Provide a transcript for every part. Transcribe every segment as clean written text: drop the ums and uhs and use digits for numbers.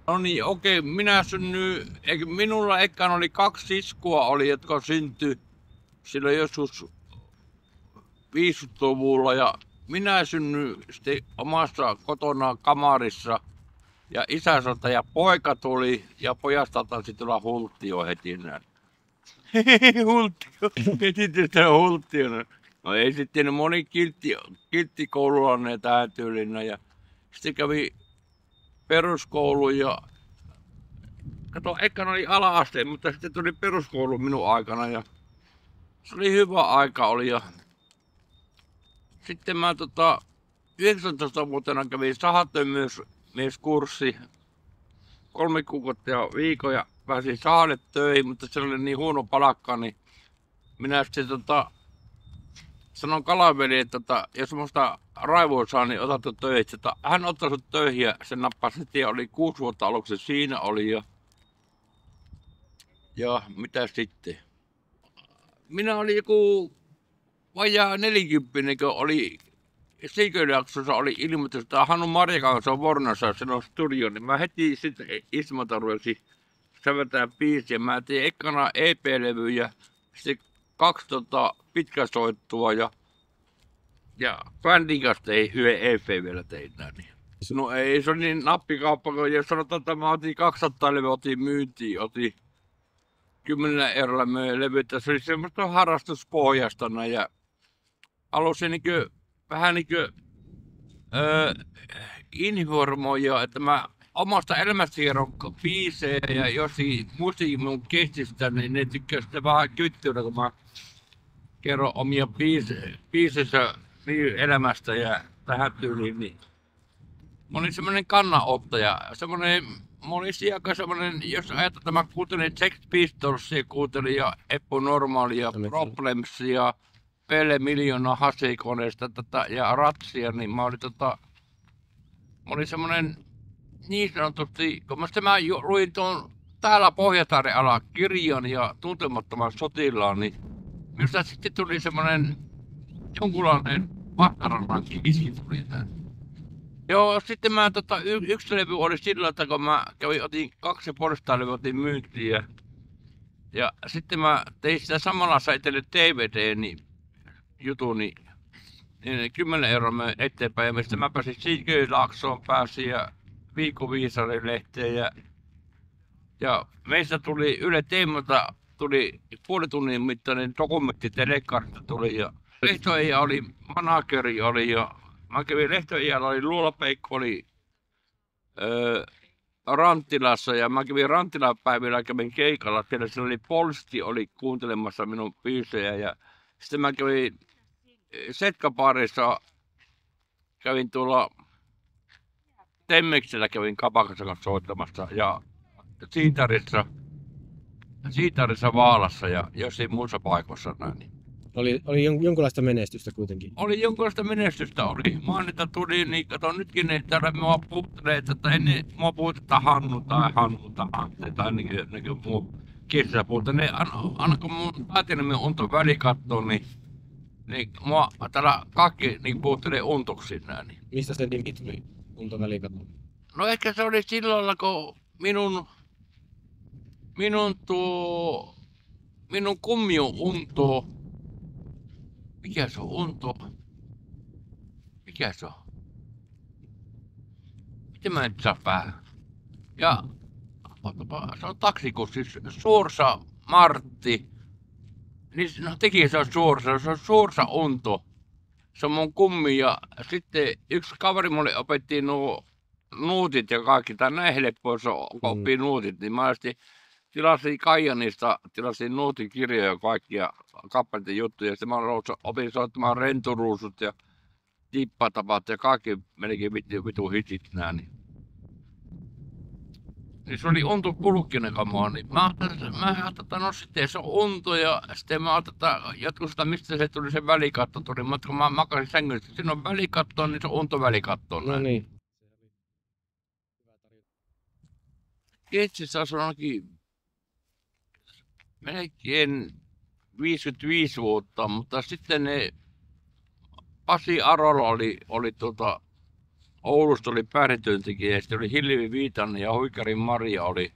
No niin, okei, minä synnyin, minulla ekkaan oli 2 siskoa, jotka syntyi silloin joskus 50-luvulla ja minä synnyin sitten omassa kotona kamarissa ja isäsolta ja poika tuli ja pojasta taisi tulla hulttio heti näin. Hulttio, heti tästä hulttiona. No ei sitten moni kilttikoululainen tähän tyylinä ja sitten kävi peruskoulu ja kato, ekkan oli ala-aste, mutta sitten tuli peruskoulu minun aikana ja se oli hyvä aika oli ja sitten mä 19-vuotiaana kävin sahatömyyskurssi 3 kuukautta ja viikon ja pääsin sahalle töihin, mutta se oli niin huono palakka, niin minä sitten sanon Kalaveli, että jos musta raivoa saa, niin otat töihin. Hän otti sut töihin ja se nappasi heti ja oli 6 vuotta aluksi siinä oli ja mitä sitten? Minä olin joku vajaa 40, kun oli Siiköjaksossa oli ilmoitus, että Hannu Marjakangas on Vornassa, sen on studio, niin mä heti sitten Ismata ruvesin säveltää biisiä. Mä tein ekana EP-levyjä, sitten 2 pitkäsoittua ja bändin kanssa tein yhden EP vielä tein näin. No ei, se oli niin nappikauppa, kun jos sanotaan, että mä otin 200 levyä, otin myyntiin, otin 10 eurolla möin levytä. Se oli semmoista harrastuspohjasta ja halusin vähän informoida, että mä omasta elämästä kerron biisejä ja jostain musiikin mun kestistä, niin ne tykkää sitä vähän kyttyä, kun mä kerron omia biisejä niin elämästä ja tähän tyyliin. Niin. Mä olin semmonen kannanottaja, mä olin aika semmonen, jos ajatellaan, että mä kuuntelin Sex Pistolsia, kuuntelin ja Eppu Normaalia, Problemsia, Pelle Miljoona Hasikoneesta ja Ratsia, niin mä olin semmonen niin sanotusti, kun mä luin tuon Täällä Pohjataaren ala kirjan ja Tuntemattoman sotilaan, niin minusta sitten tuli semmonen jonkunlainen vastaranrankin iski tuli tähän. Joo, sitten mä yksi levy oli sillä, että kun mä otin 2 levyä otin myyntiin ja sitten mä tein sitä samalla saitelle DVD-niin jutun, niin 10 euroa mä eteenpäin. Ja sitten mä pääsin Siikö-Laaksoon ja Viikko Viisarin lehteen ja meistä tuli Yle Teemolta tuli puoli tunnin mittainen dokumentti telekartta tuli ja Lehtoeija oli manageri oli ja mä kävin Lehtoeijalla oli Luolapeikko oli Rantilassa ja mä kävin Rantilan päivillä kävin keikalla, siellä oli Polsti oli kuuntelemassa minun biisejä ja sitten mä kävin Setkaparissa, kävin tuolla Temmeksellä kävin kapakassa kanssa soittamassa ja Siitarissa Vaalassa ja jossain muissa paikoissa näin. Oli jonkunlaista menestystä kuitenkin. Oli jonkunlaista menestystä oli. Maanita tuli, niin kato nytkin ne täällä mua puuttelee, että ennen mua puhutetaan Hannu tai Antti tai niin kuin muu kissa puhuta. Ne aina kun mun päätinemme Unto välikattoon, niin mua täällä kaikki niin puhuttelee Untoksi näin. Mistä se nimi tuli, Unto välikatto? No ehkä se oli silloin, kun minun kummi on Unto. Mikä se on Unto? Mikä se on? Miten mä nyt saa päähän? Ja se on taksikussi, Suursa Martti. Niin no teki se on Suursa Unto. Se on mun kummi ja sitten yksi kaveri mulle opetti nuo nuutit ja kaikki. Tai näin helppoa se oppii nuutit, niin mä tilasin Kaijanista, tilasin nuutikirjoja ja kaikkia kappaleiden juttuja. Sitten mä opin soittamaan renturuusut ja tippatapat ja kaikki melkein vitu hitit nää. Niin se oli Unto Kulkkinen kamaa, niin mä ajattelin, että no sitten se on Unto ja sitten mä ajattelin, että jatkosta mistä se tuli se välikatto tuli. Mutta kun mä makasin sängyllä, että siinä on välikatto, niin se on Unto välikatto. No niin. Ketsissä asui ainakin melkein 55 vuotta, mutta sitten Pasi Arola oli Oulusta oli päätyöntekijä ja sitten oli Hilvi Viitanen ja Huikari Maria oli.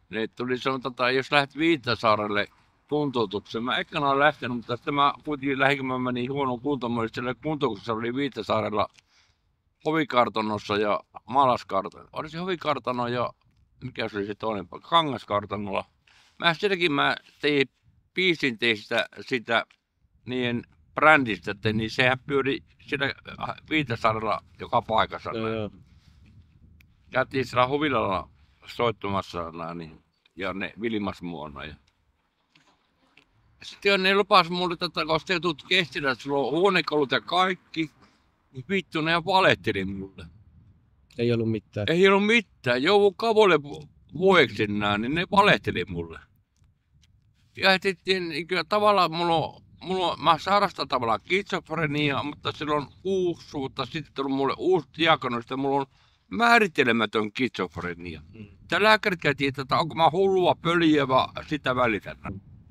Ne tuli sanotaan, jos lähdet Viitasaarelle kuntoutukseen. Mä ekana olen lähtenyt, mutta sitten mä kuitenkin lähdin, kun mä menin huonoon kuntoon. Mä olin siellä kuntoutuksessa, oli Viitasaarella hovikartanossa ja maalaskartanossa. Oli se hovikartano ja mikä se oli se toinen paikka? Kangaskartanolla. Mä tein biisin sitä niiden brändistä, että niin sehän pyöri siellä Viitasaarella joka paikassa. Joo. Käytiin siellä Huvilalla soittamassa niin, ja ne Vilmas muona. Ja sitten ne lupas mulle, että kun te tulet Kestilä, että sulla on huonekalut ja kaikki, niin vittu ne valehteli mulle. Ei ollut mitään. Ei ollut mitään. Joudun kavolle vuodeksi niin ne valehteli mulle. Ja kyllä tavallaan mä sairastan tavallaan skitsofreniaa, mutta silloin 6 vuotta sitten on mulle uusi diagnosi, että mulla on määrittelemätön skitsofrenia. Tämä lääkärit käytiin, että onko mä hullua pöliä vai sitä välitän.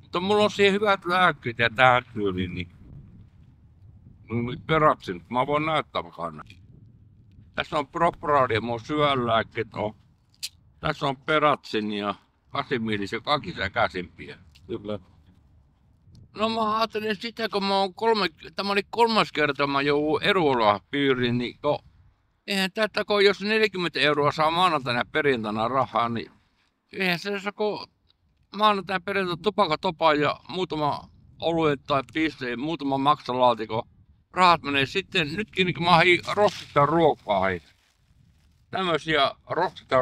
Mutta mulla on siihen hyvät lääkkeet ja tähän tyyliin, niin peratsin. Mä voin näyttää vaikka. Tässä on Propradia, mun syölääkkeet on. Tässä on Peratsin ja Kasimiilisen kaikki käsimpiä. Kyllä. No mä ajattelin sitä, kun tämä oli 3. kerta mä joudun eruolla piiriin, niin eihän tätä, kun jos 40 € saa maanantaina ja perjantaina rahaa, niin eihän se saa, kun maanantaina perjantaina tupakatopa ja muutama oluen tai pisteen, muutama maksalaatikko. Rahat menee sitten, nytkin niin mä hain rostita ruokaa. Tämmöisiä rostita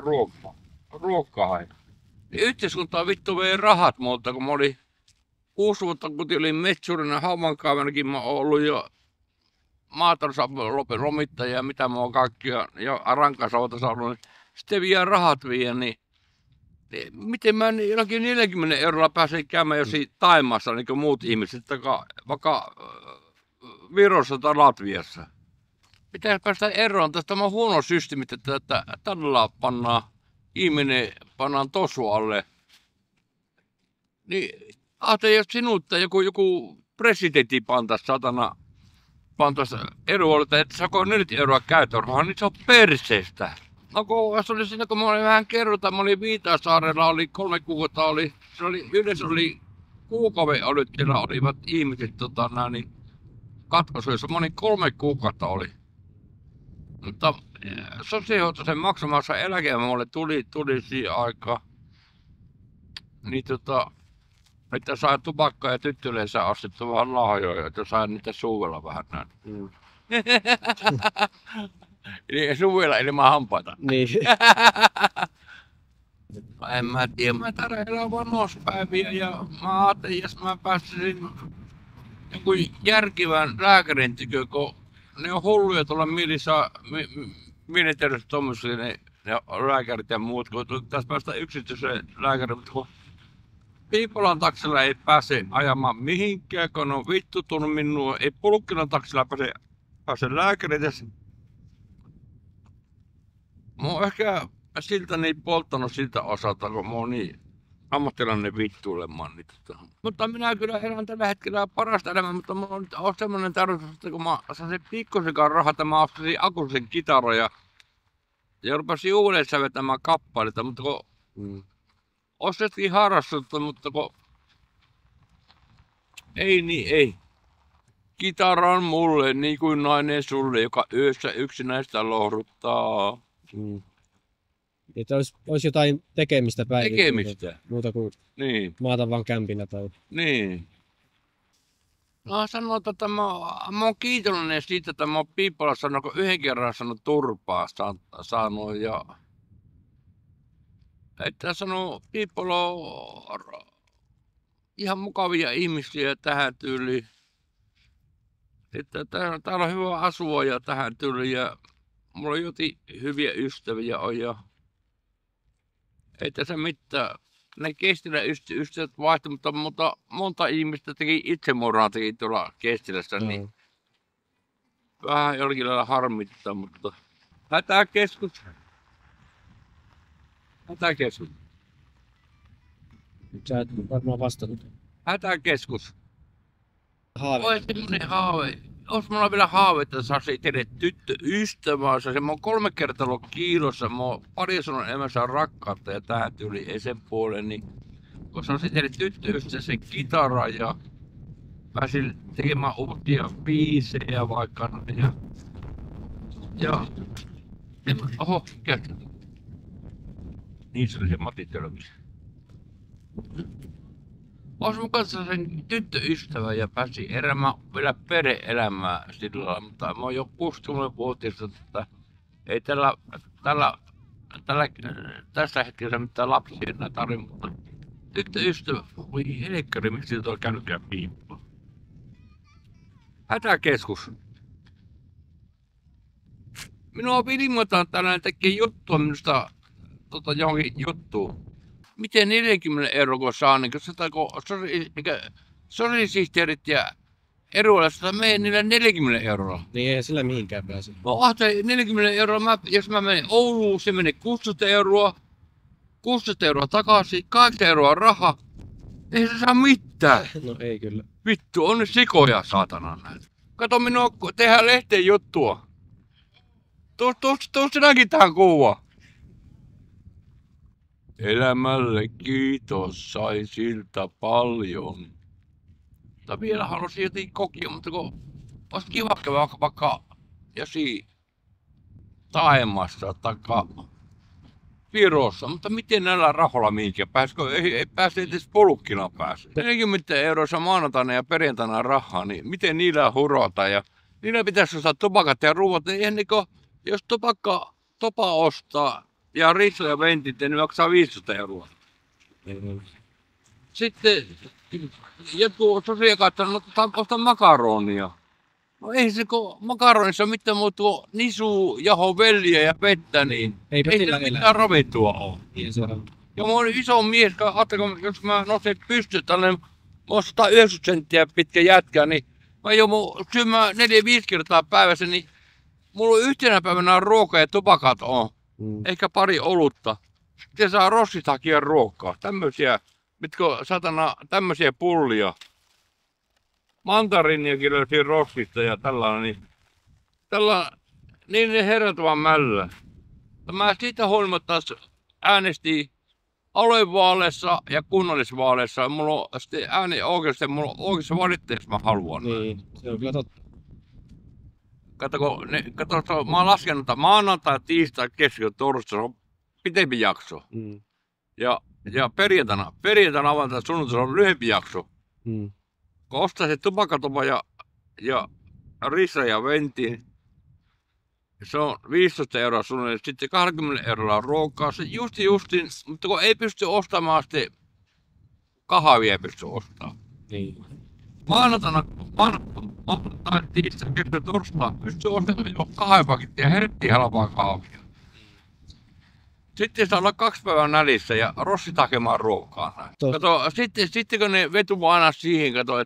ruokaa. Yhteiskunta vittu vei rahat multa, kun mä olin 6 vuotta, kun olin metsurina Haumankaimenakin, mä oon ollut jo maatalouslomittaja ja mitä mä oon kaikkia ja rankasauta saanut, niin sitten vielä rahat niin miten mä jollakin 40 € pääsen käymään jossain Taimaassa, niin kuin muut ihmiset, vaikka Virossa tai Latviassa. Pitäisi päästä eroon tästä, tämä on huono systeemi, että tällä pannaan tosu alle. Niin ajattelin, jos sinut tai joku presidentti pantaisi eroolta, että saako 40 € käyttörahaa, niin se on perseestä. No kun se oli siinä, kun mä olin vähän kerrota, mä olin Viitasaarella, oli 3 kuukautta, yleensä oli kuukauden olit, siellä olivat ihmiset niin katkaisuissa, mä olin 3 kuukautta oli. Mutta sosiaalisen maksamassa eläke mulle tuli siihen aikaan. Niin että sai tupakkaa ja tyttöleensä ostettu vähän lahjoja, että sai niitä suvella vähän näin. Eli suvella ilman hampaita. Niin. En mä tiedä, mä tarvitsen elää vanhuuspäiviä ja mä ajattelin, jos mä pääsisin joku järkivän lääkärin tykö, kun ne on hulluja tuolla mielenterveys tuommoisia ne lääkärit ja muut, kun tässä päästä yksityiseen lääkäriin, mutta kun Piipolan taksilla ei pääse ajamaan mihinkään, kun on vittutunut minua, ei Pulkkilan taksilla pääse lääkäriin. Mä oon ehkä siltä niin polttanut siltä osalta, kun mä oon niin ammattilainen vittuilemaan. Mutta minä kyllä elän tällä hetkellä parasta elämää, mutta mulla on semmoinen tarkoitus, että kun mä saan pikkusenkaan rahaa, mä ostasin akusten kitaroja ja rupesin uudelleen säveltämään kappaleita, mutta kun ostettiin harrastusta, mutta kun ei. Kitara on mulle niin kuin nainen sulle, joka yössä yksinäistä lohduttaa. Että olisi jotain tekemistä päivittäin. Tekemistä. Muuta kuin niin. maata vaan kämpillä tai... Niin. No sanotaan, että mä oon kiitollinen siitä, että mä oon Piipalassa yhden kerran saanut turpaa saanut ja että sanoo Piipalo ihan mukavia ihmisiä tähän tyyliin. Että täällä on hyvä asua ja tähän tyyliin ja mulla on jotain hyviä ystäviä on ja ei tässä mitään. Ne Kestilän ystävät vaihtui, mutta monta ihmistä teki itsemurhaa tuolla Kestilässä, niin vähän jollakin lailla harmittaa, mutta hätäkeskus. Sä et varmaan vastannut. Hätäkeskus. Haave. Oi semmonen haave. Ois mulla vielä haave, että saisi tehdä tyttöystävää. Se mä oon 3 kertaa ollut kiilossa. Mä oon pari sanonut elämässä rakkautta ja tähän tyyli ei sen puolen. Niin kun saisi tehdä tyttöystävää sen kitaran ja pääsin tekemään uusia biisejä vaikka. Oho, mikä? Niin se oli se Matti Tölkis. Ois mun kanssa sen tyttöystävä ja pääsi elämään vielä perhe-elämää sillä lailla, mutta mä oon jo 60-vuotias, että ei tässä hetkessä mitään lapsia enää tarvitse, mutta tyttöystävä, voi helkkari, miksi siitä on käynytkään piippua. Hätäkeskus. Minua ilmoitetaan tänään tekee juttua minusta johonkin juttuun. Miten 40 € kun saa, niin sosiaalisihteerit ja eruolaiset menee niillä 40 €. Niin ei sillä mihinkään pääse. No 40 €, jos mä menen Ouluun, se menee 16 €, 16 € takaisin, 8 € rahaa. Ei se saa mitään. No ei kyllä. Vittu, on ne sikoja saatana näitä. Kato minua, tehdään lehteen juttua. Tuu sinäkin tähän kuvaan. Elämälle kiitos, sai siltä paljon. Mutta vielä haluaisin jotenkin kokia, mutta kun olisi kiva käydä vaikka jossain Taimassa tai Virossa, mutta miten näillä rahoilla mihinkään pääsikö? Ei pääse edes polukkina pääse. 40 € maanantaina ja perjantaina rahaa, niin miten niillä hurota? Ja niillä pitäisi ostaa tupakat ja ruuat, niin eihän jos topa ostaa ja riso ja ventit, niin maksaa 15 €. Sitten jotkut sosiaalikat sanoo, että ostaa makaronia. No ei se, kun makaronissa on mitään muuta kuin nisu, jaho, velliä ja vettä, niin ei sillä mitään ravittua ole. Niin se on. Ja mä oon iso mies, jos mä nostin pystyyn tällainen, mä oon 190 senttiä pitkä jätkä, niin mä joudun syömään 4-5 kertaa päivässä, niin mulla on yhtenä päivänä ruoka ja tupakat on. Ehkä pari olutta. Sitten saa Rossit hakea ruokaa. Tämmösiä, mitkä satana, tämmösiä pullia. Mandariiniakin löytyy Rossista ja tällainen. Niin ne herrat vaan mällä. Mä siitä huolimatta äänestin aluevaaleissa ja kunnallisvaaleissa. Mulla on sitten äänioikeus, mulla on oikeus valita, jos mä haluan. Niin, se on kyllä totta. Kato, mä oon laskenut, että maanantai, tiistai, keskiviikko, torstai, se on pitempi jakso. Ja perjantaina avantaa sunnuntai on lyhyempi jakso. Kun ostaa se tupakatopa ja risa ja ventiin, se on 15 € suunnilleen, sitten 20 € ruokaa. Se justiin, mutta kun ei pysty ostamaan, sitten kahvia ei pysty ostamaan. Niin. Maanantaina, tiistai, keskiviikko, torstai pystyy ostamaan jo 2 pakettia helvettiin halpaa kahvia. Sitten saa olla 2 päivää nälissä ja Rossit hakemaan ruokaa. Kato, sitten kun ne vetuu aina siihen, kato,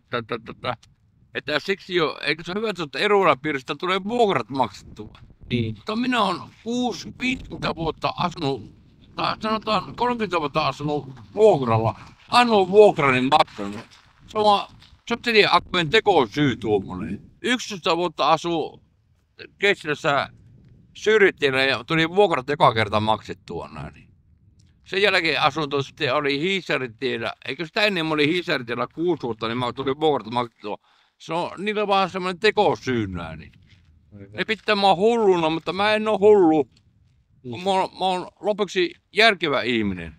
että siksi jo, eikö se ole hyvä, että eroalapiiristä tulee vuokrat maksettua. Niin. Mutta minä olen 50 vuotta asunut, tai sanotaan 30 vuotta asunut vuokralla. Ainoa vuokrani maksanut. Se on sosiaaliakkojen tekosyy tuommoinen. 11 vuotta asuu Kessilässä Syrjittiellä ja tuli vuokrat joka kerta maksettua näin. Sen jälkeen asunto sitten oli Hiisaritiellä, eikö sitä ennen oli Hiisaritiellä 6 vuotta, niin mä tuli vuokrat maksettua. Se on niillä vaan semmoinen tekosyy näin. Ne pitää mua hulluna, mutta mä en oo hullu. Mä oon lopuksi järkevä ihminen.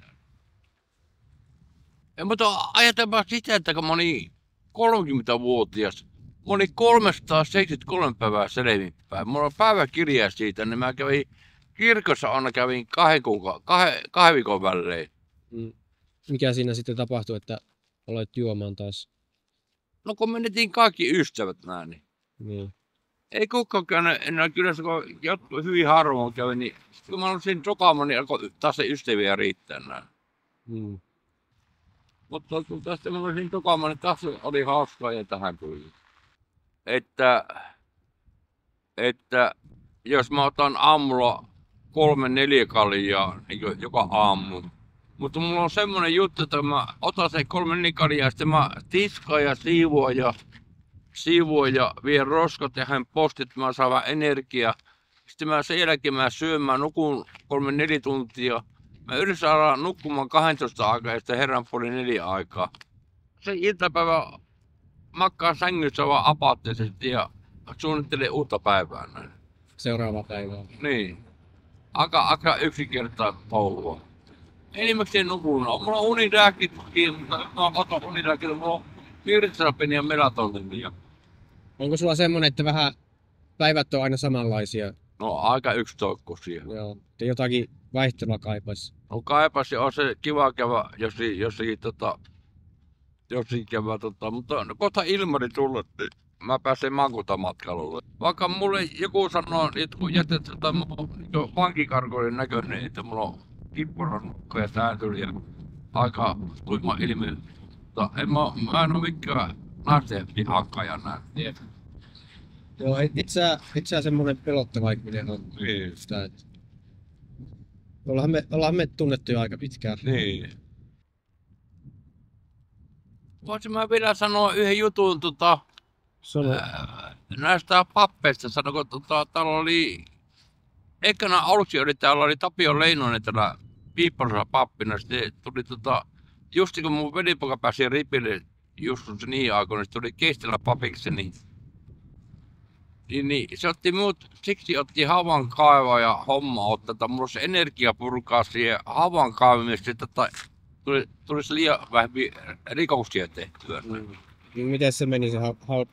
Mutta ajatellaan sitä, että kun mä olin 30-vuotias, mä olin 373 päivää selvinpäin. Mulla on päiväkirja siitä, niin mä kävin kirkossa aina 2 viikon välein. Mikä siinä sitten tapahtui, että olet juomaan taas? No kun menetin kaikki ystävät näin. Niin. Ei kukaan käynyt enää kylässä, kun hyvin harvoin kävi, niin kun mä olin siinä Sokaamon, niin alkoi taas se ystäviä riittää näin. Mutta kun tästä mä olin siinä Sokaamon, niin taas oli hauskaa ja tähän tuli. Että jos mä otan aamulla 3-4 kaljaa niin joka aamu. Mutta mulla on semmonen juttu, että mä otan sen 3-4 kaljaa ja sitten mä tiskaan ja siivoan ja siivoan ja vien roskat ja hän postit, mä saan vähän energiaa. Sitten sen jälkeen mä syön, mä nukun 3-4 tuntia. Mä yritän saada nukkumaan 12 aikaa ja sitten herran puoli 4 aikaa. Se iltapäivä makkaan sängyssä vaan apaattisesti ja suunnittelen uutta päivää näin. Seuraava päivä. Niin. Aika yksinkertaista touhua. Enimmäkseen nukun. Mulla on unilääkitkin, mutta mä otan unilääkitkin. Mulla on virtsapenia ja melatoninia. Onko sulla semmonen, että vähän päivät on aina samanlaisia? No aika yksitoikkoisia. Joo. Te jotakin vaihtelua kaipaisi. No kaipas ja on se kiva käydä jossakin käydä, mutta no, kohta Ilmari tulla, niin mä pääsen maakuntamatkailulle. Vaikka mulle joku sanoo, että kun jätet vankikarkoiden näköinen, että mulla on kippuranukko ja säätöli ja aika tuima ilmiö. Mutta mä en oo mikään naisten hakkaja näin. Joo, et sä semmonen pelottava ihminen on. Niin. Sitä, että... ollaan me tunnettu jo aika pitkään. Niin. Voisin mä vielä sanoa yhden jutun Sano. näistä pappeista. Sanoko, täällä oli ekana aluksi täällä oli Tapio Leinonen täällä Piipparossa pappina. Sitten tuli just kun mun velipoika pääsi ripille just niin aikoina, se tuli Keistelä papiksi, niin se otti minut, siksi otti havan kaivaa ja homma ottaa. Mulla olisi energia purkaa siihen havan kaivamiseen, että tulisi liian vähän rikoksia tehtyä. Miten se meni se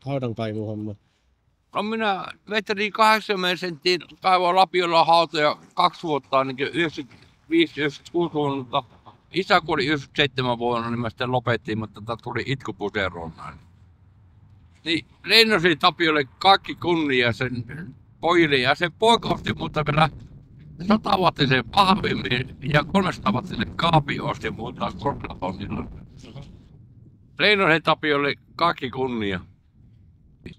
haudankaivuhomma? No minä vetelin 80 senttiin kaivoa Lapiolla hautoja 2 vuotta, niin 95-96 vuonna. Isä kuoli 97 vuonna, niin mä sitten lopettiin, mutta tuli itkupuseroon. Niin lennosin Tapiolle kaikki kunnia sen pojille ja sen poika osti muuta vielä 100-wattisen pahvimmin ja 300-wattisen kaapin osti muuta korkeatonilla. Lennosin Tapiolle kaikki kunnia.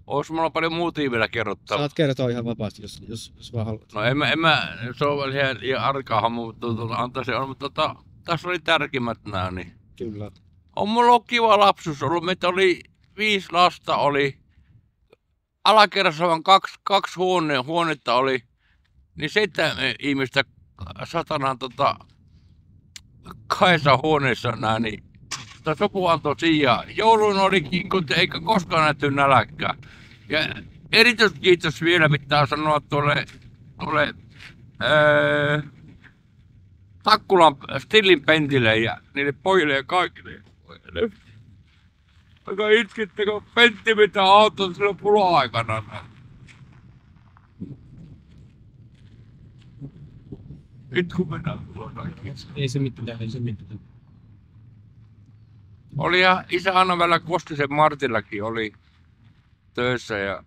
Ois mulla paljon muutia vielä kerrottavaa. Saat kertoa ihan vapaasti, jos vaan haluat. No en mä, se on vielä liian arkaa, mutta antaisin olla, mutta tässä oli tärkeimmät nää. Niin. Kyllä. On mulla ollut kiva lapsuus ollut, meitä oli 5 lasta oli. Alakerrassa vaan kaksi huonetta oli, niin 7 ihmistä satanan kahdessa huoneessa nää, niin sopu antoi sijaa. Joulun oli kinkut eikä koskaan nähty nälkää. Ja erityiskiitos vielä pitää sanoa tuolle Takkulan Stillin Pentille ja niille pojille ja kaikille. Aika itkitte, kun Pentti mitä auton silloin pula-aikana. Itku mennään tuolla kaikki. Ei se mitään. Oli ja isä Anna välillä Kostisen Martillakin oli töissä ja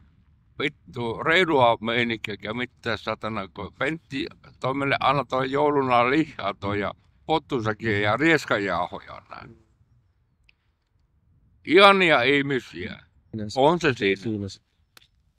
vittu reilua meininkiä ja mitään satana, kun Pentti toi meille aina toi jouluna lihaa toi ja pottusakin ja rieskajauhoja näin. Ihania ihmisiä. On se siinä.